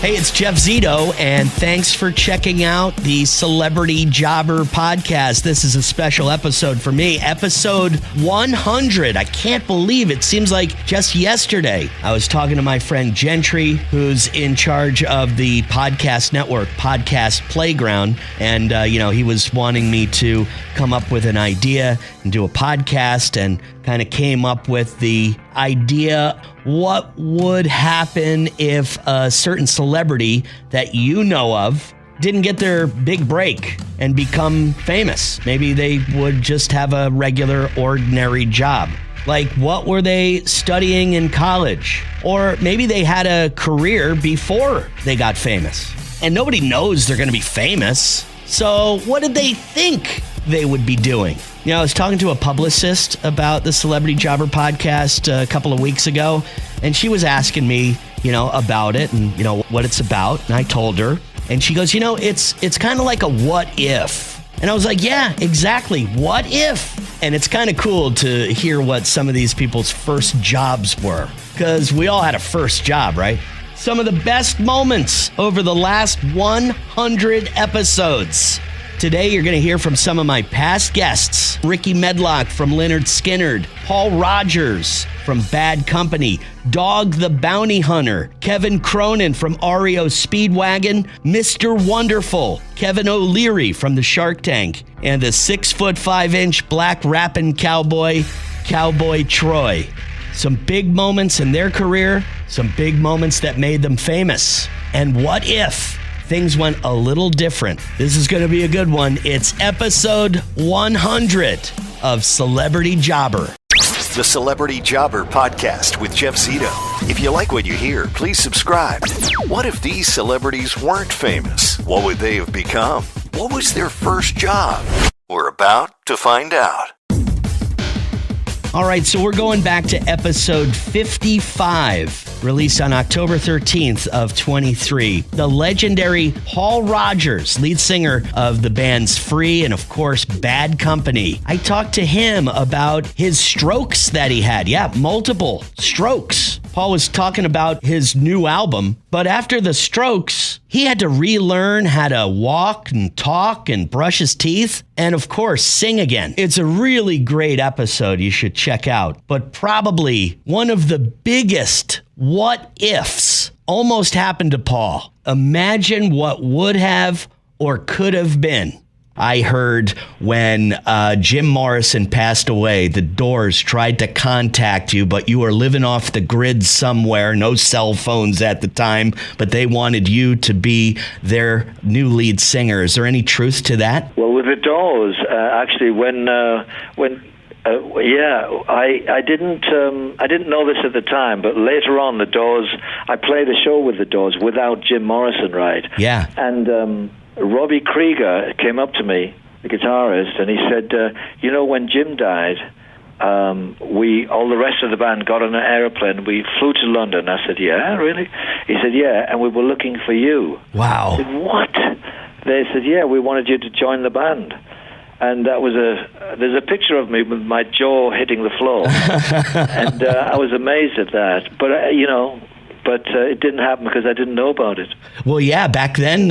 Hey, it's Jeff Zito, and thanks for checking out the Celebrity Jobber podcast. This is a special episode for me, episode 100. I can't believe it. Seems like just yesterday I was talking to my friend Gentry, who's in charge of the podcast network, Podcast Playground, and he was wanting me to come up with an idea and do a podcast, and kind of came up with the idea, what would happen if a certain celebrity that you know of didn't get their big break and become famous? Maybe they would just have a regular, ordinary job. Like, what were they studying in college? Or maybe they had a career before they got famous, and nobody knows they're going to be famous. So what did they think they would be doing? I was talking to a publicist about the Celebrity Jobber podcast a couple of weeks ago, and she was asking me, about it and, what it's about. And I told her, and she goes, it's kind of like a what if. And I was like, yeah, exactly. What if? And it's kind of cool to hear what some of these people's first jobs were, because we all had a first job, right? Some of the best moments over the last 100 episodes. Today, you're going to hear from some of my past guests. Ricky Medlock from Lynyrd Skynyrd, Paul Rogers from Bad Company, Dog the Bounty Hunter, Kevin Cronin from REO Speedwagon, Mr. Wonderful, Kevin O'Leary from the Shark Tank, and the 6'5" black rapping cowboy, Cowboy Troy. Some big moments in their career, some big moments that made them famous. And what if things went a little different? This is going to be a good one. It's episode 100 of Celebrity Jobber. The Celebrity Jobber podcast with Jeff Zito. If you like what you hear, please subscribe. What if these celebrities weren't famous? What would they have become? What was their first job? We're about to find out. All right, so we're going back to episode 55, released on October 13th of 23. The legendary Paul Rogers, lead singer of the bands Free and, of course, Bad Company. I talked to him about his strokes that he had. Yeah, multiple strokes. Paul was talking about his new album, but after the strokes, he had to relearn how to walk and talk and brush his teeth and, of course, sing again. It's a really great episode you should check out, but probably one of the biggest what ifs almost happened to Paul. Imagine what would have or could have been. I heard when Jim Morrison passed away, the Doors tried to contact you, but you were living off the grid somewhere, no cell phones at the time, but they wanted you to be their new lead singer. Is there any truth to that? Well, with the Doors, actually, I didn't know this at the time, but later on, the Doors, I played a show with the Doors without Jim Morrison, right? Yeah. And Robbie Krieger came up to me, the guitarist, and he said, when Jim died, all the rest of the band got on an airplane. We flew to London. I said, yeah, really? He said, yeah, and we were looking for you. Wow. I said, what? They said, yeah, we wanted you to join the band. And that was there's a picture of me with my jaw hitting the floor. And I was amazed at that. But, But it didn't happen because I didn't know about it. Well, yeah, back then,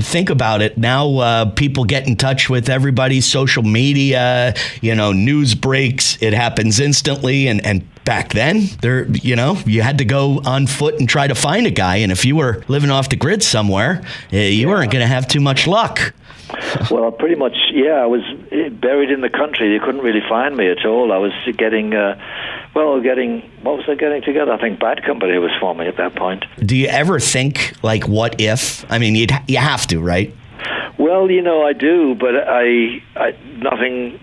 think about it. Now people get in touch with everybody's social media, news breaks. It happens instantly. And back then, you had to go on foot and try to find a guy. And if you were living off the grid somewhere, you weren't going to have too much luck. Well, pretty much, yeah. I was buried in the country. You couldn't really find me at all. I was getting what was I getting together? I think Bad Company was forming at that point. Do you ever think, like, what if? I mean, you have to, right? Well, I do, but I nothing,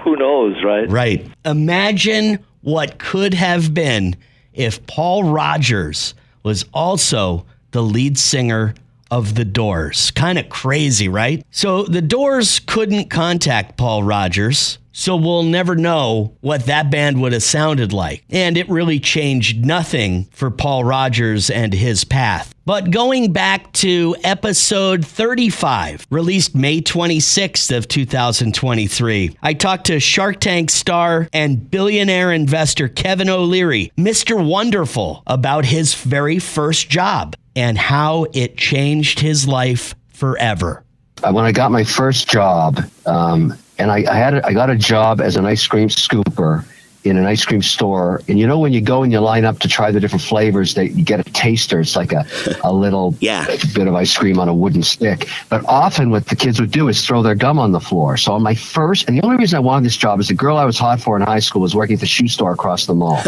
who knows, right? Right. Imagine what could have been if Paul Rogers was also the lead singer of the Doors. Kind of crazy, right? So the Doors couldn't contact Paul Rogers, so we'll never know what that band would have sounded like. And it really changed nothing for Paul Rogers and his path. But going back to episode 35, released May 26th of 2023, I talked to Shark Tank star and billionaire investor Kevin O'Leary, Mr. Wonderful, about his very first job. and how it changed his life forever. When I got my first job, and I got a job as an ice cream scooper in an ice cream store. And you know, when you go and you line up to try the different flavors, you get a taster. It's like a little bit of ice cream on a wooden stick. But often what the kids would do is throw their gum on the floor. So on my first, and the only reason I wanted this job is the girl I was hot for in high school was working at the shoe store across the mall.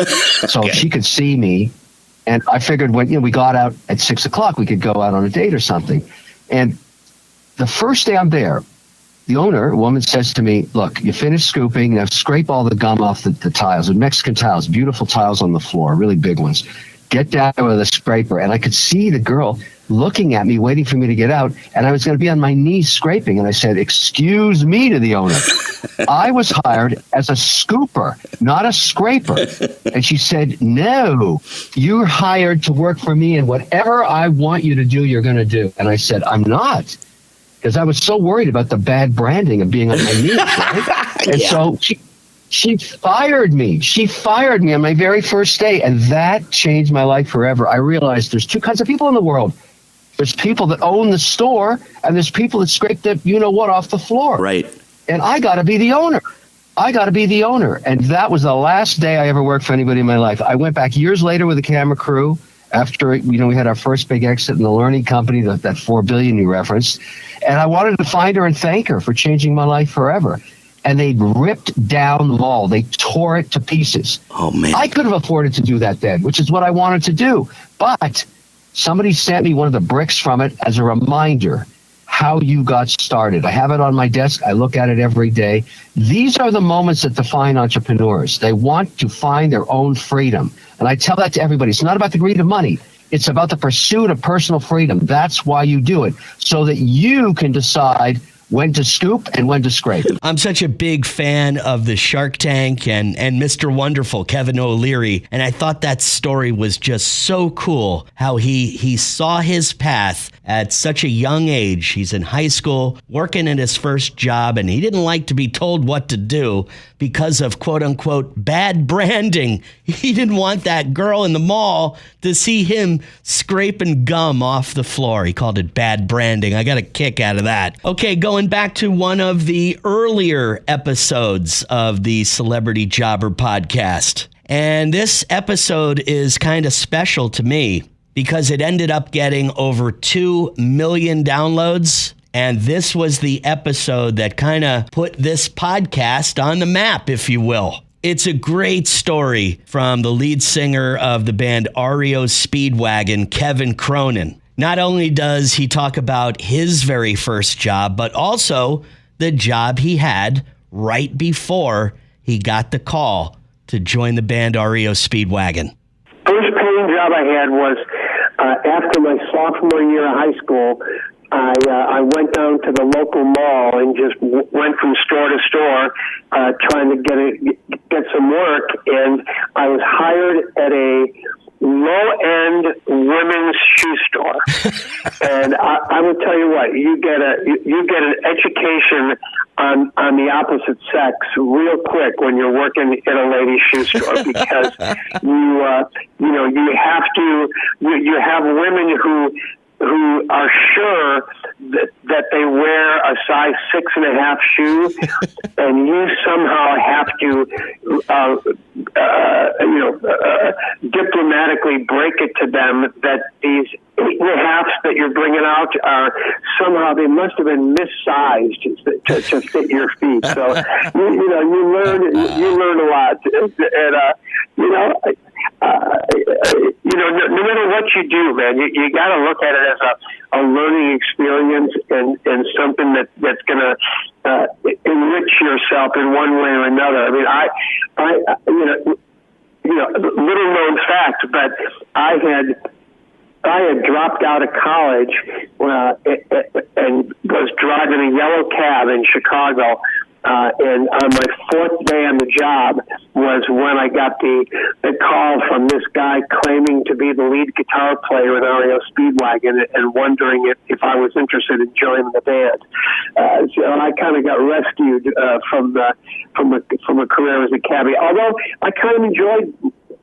So she could see me. And I figured when we got out at 6 o'clock, we could go out on a date or something. And the first day I'm there, the owner, a woman, says to me, look, you finished scooping, now scrape all the gum off the tiles, the Mexican tiles, beautiful tiles on the floor, really big ones. Get down with a scraper. And I could see the girl looking at me, waiting for me to get out, and I was going to be on my knees scraping. And I said, excuse me, to the owner. I was hired as a scooper, not a scraper. And she said, no, you're hired to work for me, and whatever I want you to do, you're going to do. And I said, I'm not. Because I was so worried about the bad branding of being on my knees, right? And so she fired me. She fired me on my very first day, and that changed my life forever. I realized there's two kinds of people in the world. There's people that own the store, and there's people that scrape the you-know-what off the floor. Right. And I got to be the owner. And that was the last day I ever worked for anybody in my life. I went back years later with a camera crew after, we had our first big exit in the learning company, that $4 billion you referenced. And I wanted to find her and thank her for changing my life forever. And they ripped down the mall. They tore it to pieces. Oh, man. I could have afforded to do that then, which is what I wanted to do. But somebody sent me one of the bricks from it as a reminder how you got started. I have it on my desk. I look at it every day. These are the moments that define entrepreneurs. They want to find their own freedom. And I tell that to everybody. It's not about the greed of money. It's about the pursuit of personal freedom. That's why you do it, so that you can decide when to scoop and when to scrape. I'm such a big fan of the Shark Tank and Mr. Wonderful, Kevin O'Leary. And I thought that story was just so cool, how he saw his path at such a young age. He's in high school, working in his first job, and he didn't like to be told what to do because of quote unquote bad branding. He didn't want that girl in the mall to see him scraping gum off the floor. He called it bad branding. I got a kick out of that. Okay, going back to one of the earlier episodes of the Celebrity Jobber podcast. And this episode is kind of special to me because it ended up getting over 2 million downloads. And this was the episode that kind of put this podcast on the map, if you will. It's a great story from the lead singer of the band REO Speedwagon, Kevin Cronin. Not only does he talk about his very first job, but also the job he had right before he got the call to join the band REO Speedwagon. First paying job I had was after my sophomore year of high school. I went down to the local mall and just went from store to store trying to get some work, and I was hired at a low-end women's shoe store. And I will tell you what, you get an education on the opposite sex real quick when you're working in a ladies' shoe store, because you have women who are sure that they wear a size 6.5 shoe, and you somehow have to, diplomatically break it to them that these 8.5s that you're bringing out are somehow, they must have been misized to fit your feet. So you learn a lot, and no matter what you do, man, you got to look at it as a learning experience and something that's going to enrich yourself in one way or another. I mean, little known fact, but I had dropped out of college and was driving a yellow cab in Chicago. And on my fourth day on the job was when I got the call from this guy claiming to be the lead guitar player in REO Speedwagon and wondering if I was interested in joining the band. So I kind of got rescued from a career as a cabbie. Although I kind of enjoyed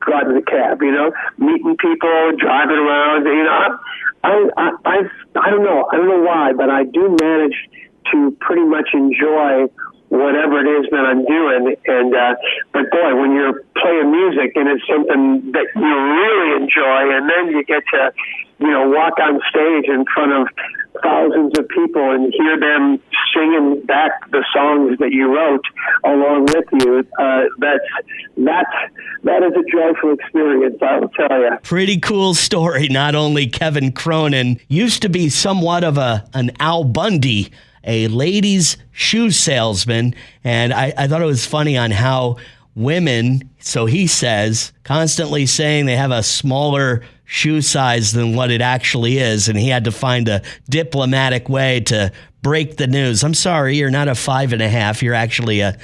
driving the cab, meeting people, driving around. I don't know why, but I do manage to pretty much enjoy whatever it is that I'm doing. And but boy, when you're playing music and it's something that you really enjoy, and then you get to, walk on stage in front of thousands of people and hear them singing back the songs that you wrote along with you, that is a joyful experience, I will tell you. Pretty cool story. Not only Kevin Cronin used to be somewhat of an Al Bundy, a ladies' shoe salesman, and I thought it was funny on how women, so he says, constantly saying they have a smaller shoe size than what it actually is, and he had to find a diplomatic way to break the news. I'm sorry, you're not a 5.5, you're actually a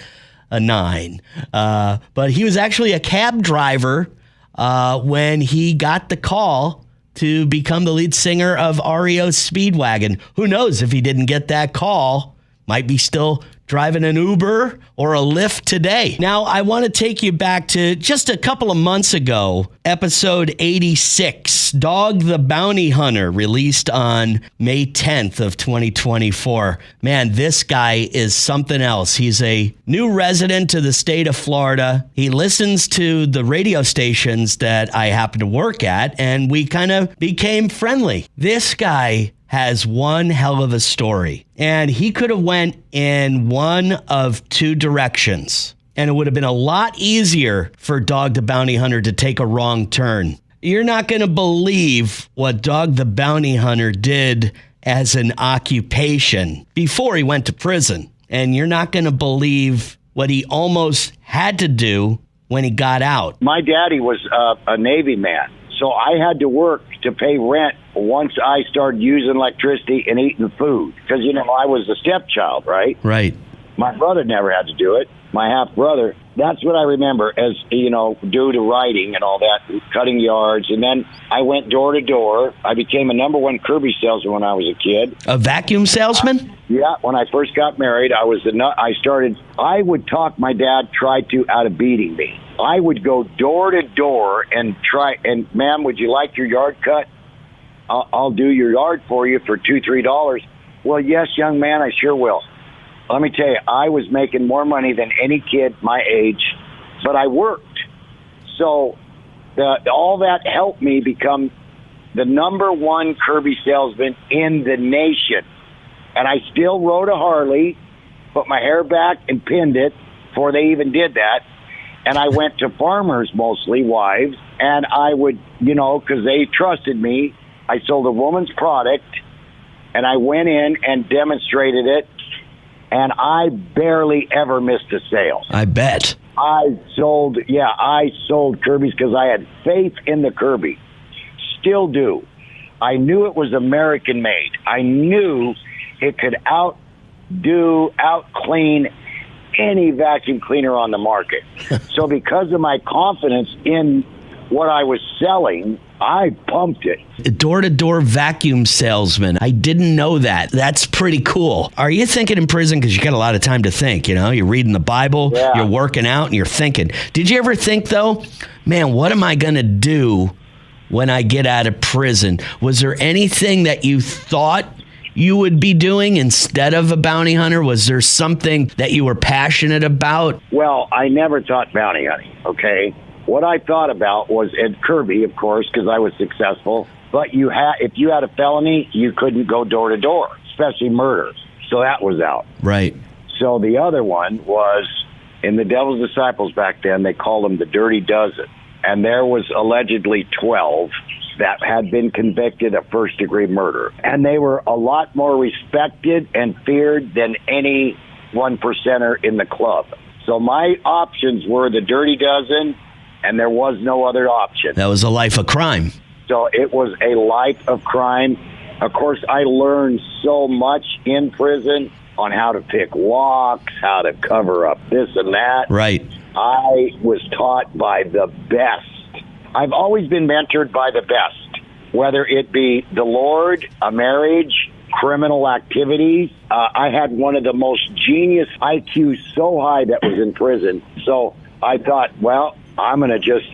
9. But he was actually a cab driver when he got the call to become the lead singer of REO Speedwagon. Who knows, if he didn't get that call, might be still driving an Uber or a Lyft today. Now, I want to take you back to just a couple of months ago, episode 86, Dog the Bounty Hunter, released on May 10th of 2024. Man, this guy is something else. He's a new resident to the state of Florida. He listens to the radio stations that I happen to work at, and we kind of became friendly. This guy has one hell of a story, and he could have went in one of two directions, and it would have been a lot easier for Dog the Bounty Hunter to take a wrong turn. You're not going to believe what Dog the Bounty Hunter did as an occupation before he went to prison, and you're not going to believe what he almost had to do when he got out. My daddy was a Navy man, so I had to work to pay rent once I started using electricity and eating food. Because, I was a stepchild, right? Right. My brother never had to do it. My half-brother. That's what I remember as, due to writing and all that, cutting yards. And then I went door to door. I became a number one Kirby salesman when I was a kid. A vacuum salesman? Yeah. When I first got married, I would talk my dad out of beating me. I would go door to door and ma'am, would you like your yard cut? I'll do your yard for you for $2-3. Well, yes, young man, I sure will. Let me tell you, I was making more money than any kid my age, but I worked. So all that helped me become the number one Kirby salesman in the nation. And I still rode a Harley, put my hair back and pinned it before they even did that. And I went to farmers, mostly wives, and I would, because they trusted me, I sold a woman's product, and I went in and demonstrated it, and I barely ever missed a sale. I bet. I sold Kirby's because I had faith in the Kirby. Still do. I knew it was American made. I knew it could out-clean any vacuum cleaner on the market. So because of my confidence in what I was selling, I pumped it. Door-to-door vacuum salesman. I didn't know that. That's pretty cool. Are you thinking in prison? Because you got a lot of time to think, You're reading the Bible, You're working out, and you're thinking. Did you ever think, though, man, what am I going to do when I get out of prison? Was there anything that you thought you would be doing instead of a bounty hunter? Was there something that you were passionate about? Well, I never thought bounty hunting, okay? What I thought about was at Kirby, of course, because I was successful. But if you had a felony, you couldn't go door to door, especially murder. So that was out. Right. So the other one was in the Devil's Disciples back then. They called them the Dirty Dozen, and there was allegedly 12 that had been convicted of first-degree murder. And they were a lot more respected and feared than any 1%er in the club. So my options were the Dirty Dozen, and there was no other option. That was a life of crime. So it was a life of crime. Of course, I learned so much in prison on how to pick locks, how to cover up this and that. Right. I was taught by the best. I've always been mentored by the best, whether it be the Lord, a marriage, criminal activities. I had one of the most genius IQs so high that was in prison. So I thought, well, I'm going to just,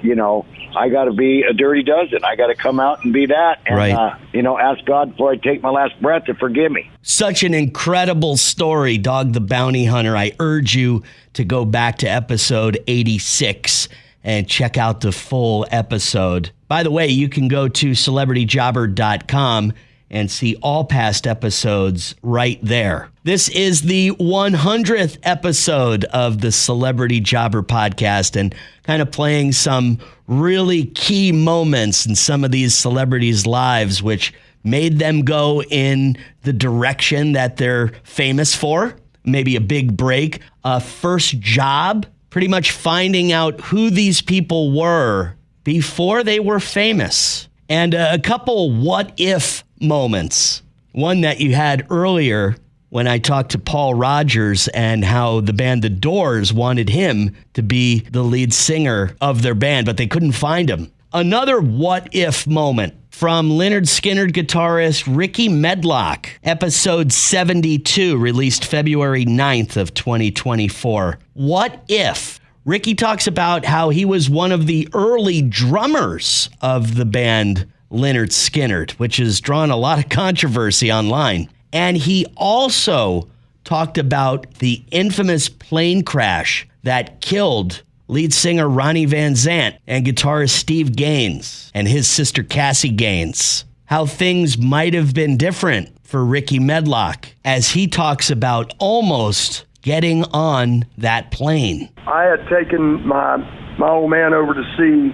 I got to be a dirty dozen. I got to come out and be that. And, right. Ask God before I take my last breath to forgive me. Such an incredible story, Dog the Bounty Hunter. I urge you to go back to episode 86 and check out the full episode. By the way, you can go to celebrityjobber.com and see all past episodes right there. This is the 100th episode of the Celebrity Jobber podcast, and kind of playing some really key moments in some of these celebrities' lives, which made them go in the direction that they're famous for. Maybe a big break, a first job, pretty much finding out who these people were before they were famous. And a couple what if moments. One that you had earlier when I talked to Paul Rodgers and how the band The Doors wanted him to be the lead singer of their band, but they couldn't find him. Another what if moment from Lynyrd Skynyrd guitarist Ricky Medlock, episode 72, released February 9th of 2024. What if? Ricky talks about how he was one of the early drummers of the band Lynyrd Skynyrd, which has drawn a lot of controversy online. And he also talked about the infamous plane crash that killed lead singer Ronnie Van Zant and guitarist Steve Gaines and his sister Cassie Gaines. How things might have been different for Ricky Medlock as he talks about almost getting on that plane. I had taken my old man over to see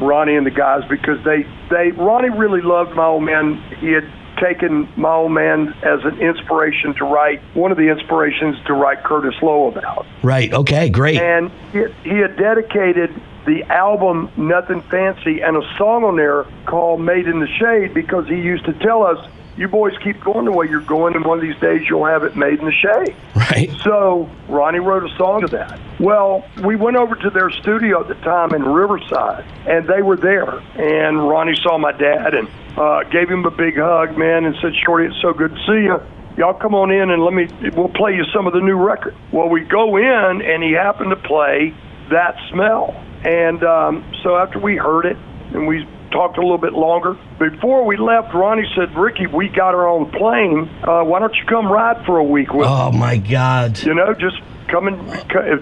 Ronnie and the guys because Ronnie really loved my old man. He had taken my old man as an inspiration to write, one of the inspirations to write Curtis Lowe about. Right, okay, great. And he had dedicated the album Nothing Fancy and a song on there called Made in the Shade because he used to tell us, you boys keep going the way you're going, and one of these days you'll have it made in the shade. Right. So Ronnie wrote a song to that. Well, we went over to their studio at the time in Riverside, and they were there. And Ronnie saw my dad and gave him a big hug, man, and said, Shorty, it's so good to see you. Y'all come on in and we'll play you some of the new record. Well, we go in, and he happened to play That Smell. And so after we heard it, and we talked a little bit longer. Before we left, Ronnie said, Ricky, we got our own plane. Why don't you come ride for a week with us? Oh, my God. Just come and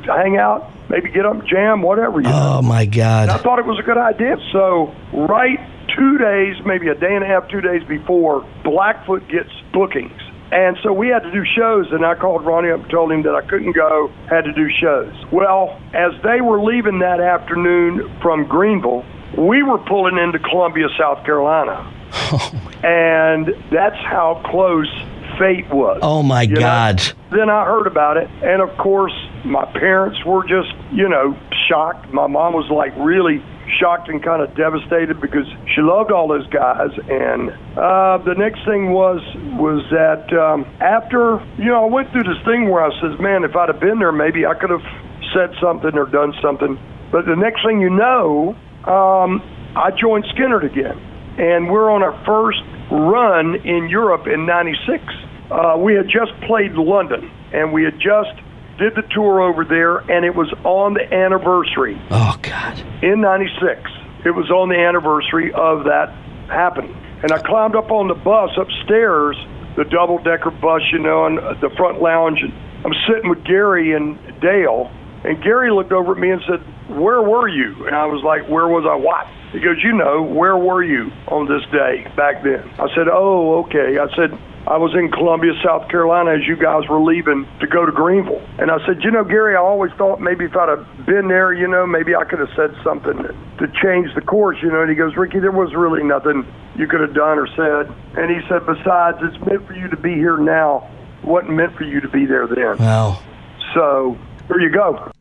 hang out, maybe get up and jam, whatever. Oh, my God. And I thought it was a good idea. So right 2 days, maybe a day and a half, 2 days before, Blackfoot gets bookings. And so we had to do shows, and I called Ronnie up and told him that I couldn't go, had to do shows. Well, as they were leaving that afternoon from Greenville, we were pulling into Columbia, South Carolina. And that's how close fate was. Oh, my God. Then I heard about it. And, of course, my parents were just, shocked. My mom was, really shocked and kind of devastated because she loved all those guys. And the next thing was that after, I went through this thing where I says, man, if I'd have been there, maybe I could have said something or done something. But the next thing you know, I joined Skynyrd again, and we're on our first run in Europe in '96. We had just played London, and we had just did the tour over there, and it was on the anniversary. Oh, God. In '96. It was on the anniversary of that happening. And I climbed up on the bus upstairs, the double-decker bus, on the front lounge, and I'm sitting with Gary and Dale, and Gary looked over at me and said, where were you? And I was like, where was I what? He goes, where were you on this day back then? I said, oh, okay. I said, I was in Columbia, South Carolina as you guys were leaving to go to Greenville. And I said, Gary, I always thought maybe if I'd have been there, maybe I could have said something to change the course, And he goes, Ricky, there was really nothing you could have done or said. And he said, besides, it's meant for you to be here now. It wasn't meant for you to be there then. Wow. So there you go.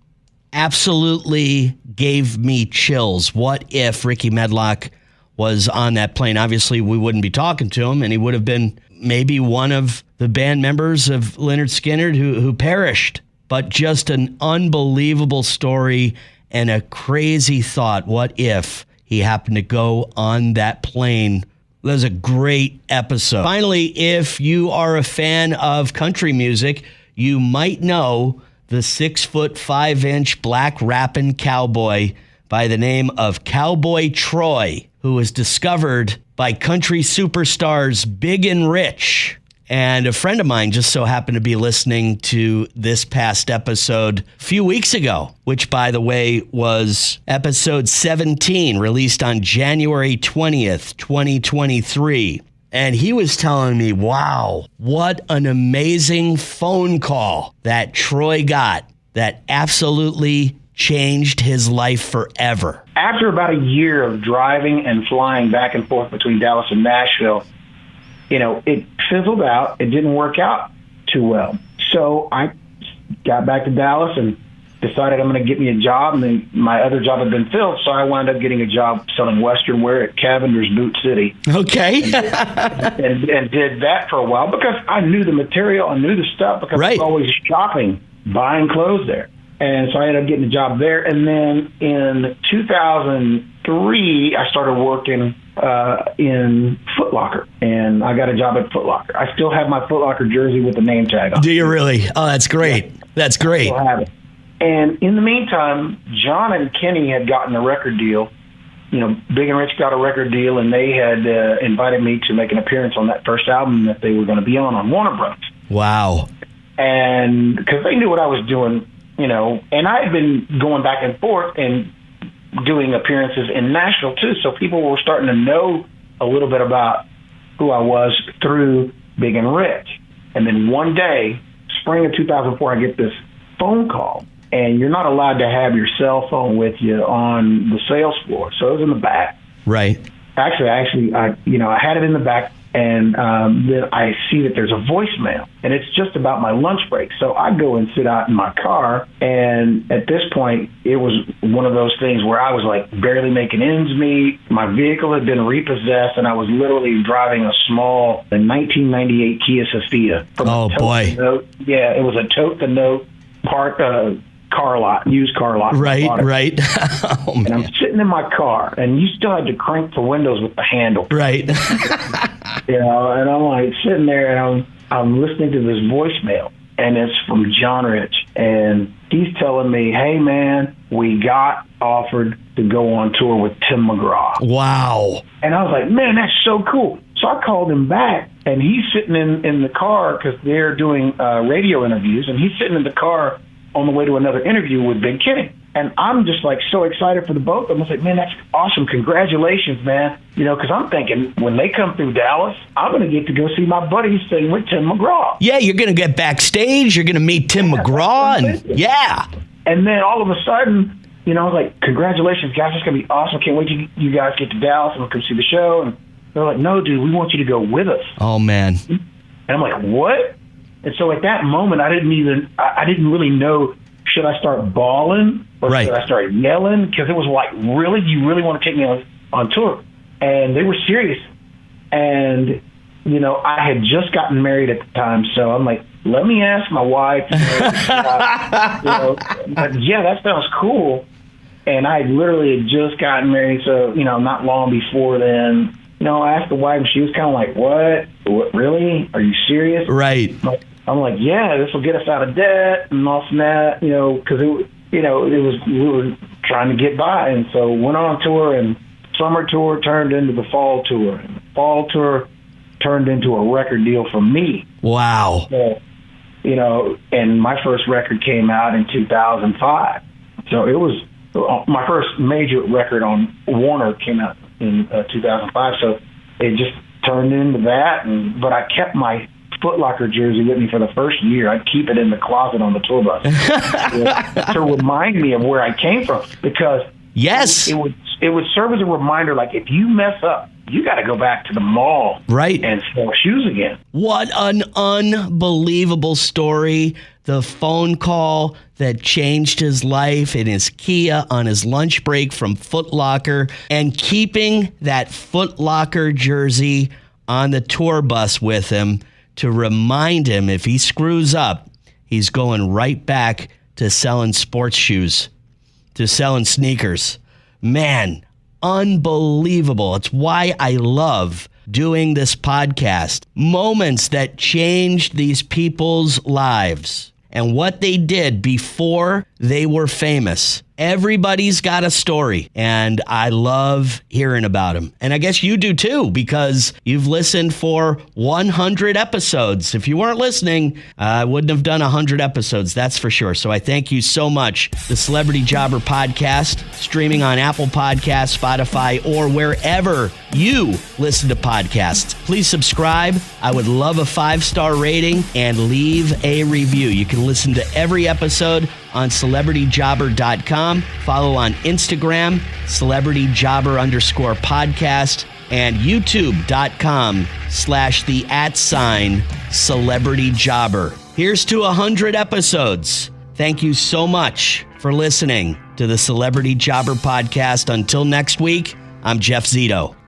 Absolutely gave me chills. What if Ricky Medlock was on that plane? Obviously, we wouldn't be talking to him, and he would have been maybe one of the band members of Lynyrd Skynyrd who perished. But just an unbelievable story and a crazy thought. What if he happened to go on that plane? That was a great episode. Finally, if you are a fan of country music, you might know the 6'5" black rapping cowboy by the name of Cowboy Troy, who was discovered by country superstars Big and Rich. And a friend of mine just so happened to be listening to this past episode a few weeks ago, which, by the way, was episode 17, released on January 20th, 2023. And he was telling me, wow, what an amazing phone call that Troy got that absolutely changed his life forever. After about a year of driving and flying back and forth between Dallas and Nashville, it fizzled out. It didn't work out too well. So I got back to Dallas and decided I'm going to get me a job. And then my other job had been filled, so I wound up getting a job selling Western wear at Cavender's Boot City. Okay. and did that for a while because I knew the material, I knew the stuff because I was always shopping, buying clothes there. And so I ended up getting a job there. And then in 2003, I started working in Foot Locker, and I got a job at Foot Locker. I still have my Foot Locker jersey with the name tag on. Do you really? Oh, that's great. Yeah. That's great. I still have it. And in the meantime, John and Kenny had gotten a record deal. Big and Rich got a record deal, and they had invited me to make an appearance on that first album that they were going to be on Warner Bros. Wow. And because they knew what I was doing, and I had been going back and forth and doing appearances in Nashville too, so people were starting to know a little bit about who I was through Big and Rich. And then one day, spring of 2004, I get this phone call, and you're not allowed to have your cell phone with you on the sales floor, so it was in the back. Right. Actually, I had it in the back, and then I see that there's a voicemail, and it's just about my lunch break. So I go and sit out in my car, and at this point, it was one of those things where I was like barely making ends meet. My vehicle had been repossessed, and I was literally driving a small 1998 Kia Sophia. Oh, boy. Yeah, it was a tote the note used car lot. Right. Oh, man. And I'm sitting in my car, and you still had to crank the windows with the handle. Right. And I'm like sitting there, and I'm listening to this voicemail, and it's from John Rich, and he's telling me, hey, man, we got offered to go on tour with Tim McGraw. Wow. And I was like, man, that's so cool. So I called him back, and he's sitting in the car because they're doing radio interviews, and he's sitting in the car on the way to another interview with Big Kenny. And I'm just like so excited for the both of them. I was like, man, that's awesome. Congratulations, man. Because I'm thinking when they come through Dallas, I'm going to get to go see my buddies sing with Tim McGraw. Yeah, you're going to get backstage. You're going to meet Tim McGraw. And then all of a sudden, I was like, congratulations, guys. It's going to be awesome. Can't wait till you guys get to Dallas and we'll come see the show. And they're like, no, dude, we want you to go with us. Oh, man. And I'm like, what? And so at that moment, I didn't really know, should I start bawling or should I start yelling? Because it was like, really? Do you really want to take me on tour? And they were serious. And, I had just gotten married at the time, so I'm like, let me ask my wife. But yeah, that sounds cool. And I literally had just gotten married, so, not long before then. I asked the wife, and she was kind of like, what? Really? Are you serious? Right. I'm like, yeah, this will get us out of debt and all that, because we were trying to get by. And so went on tour, and summer tour turned into the fall tour. And the fall tour turned into a record deal for me. Wow. So, and my first record came out in 2005. So it was my first major record on Warner came out in 2005. So it just turned into that. But I kept my Foot Locker jersey with me for the first year. I'd keep it in the closet on the tour bus to remind me of where I came from, because it would serve as a reminder, like, if you mess up, you got to go back to the mall and sell shoes again. What an unbelievable story. The phone call that changed his life in his Kia on his lunch break from Foot Locker, and keeping that Foot Locker jersey on the tour bus with him to remind him if he screws up, he's going right back to selling sports shoes, to selling sneakers. Man, unbelievable. It's why I love doing this podcast. Moments that changed these people's lives and what they did before they were famous, Everybody's got a story, and I love hearing about them. And I guess you do too, because you've listened for 100 episodes. If you weren't listening, I wouldn't have done 100 episodes, that's for sure. So I thank you so much. The Celebrity Jobber Podcast, streaming on Apple Podcasts, Spotify, or wherever you listen to podcasts. Please subscribe. I would love a 5-star rating and leave a review. You can listen to every episode on celebrityjobber.com. Follow on Instagram, celebrityjobber_podcast, and youtube.com/celebrityjobber. Here's to 100 episodes. Thank you so much for listening to the Celebrity Jobber Podcast. Until next week, I'm Jeff Zito.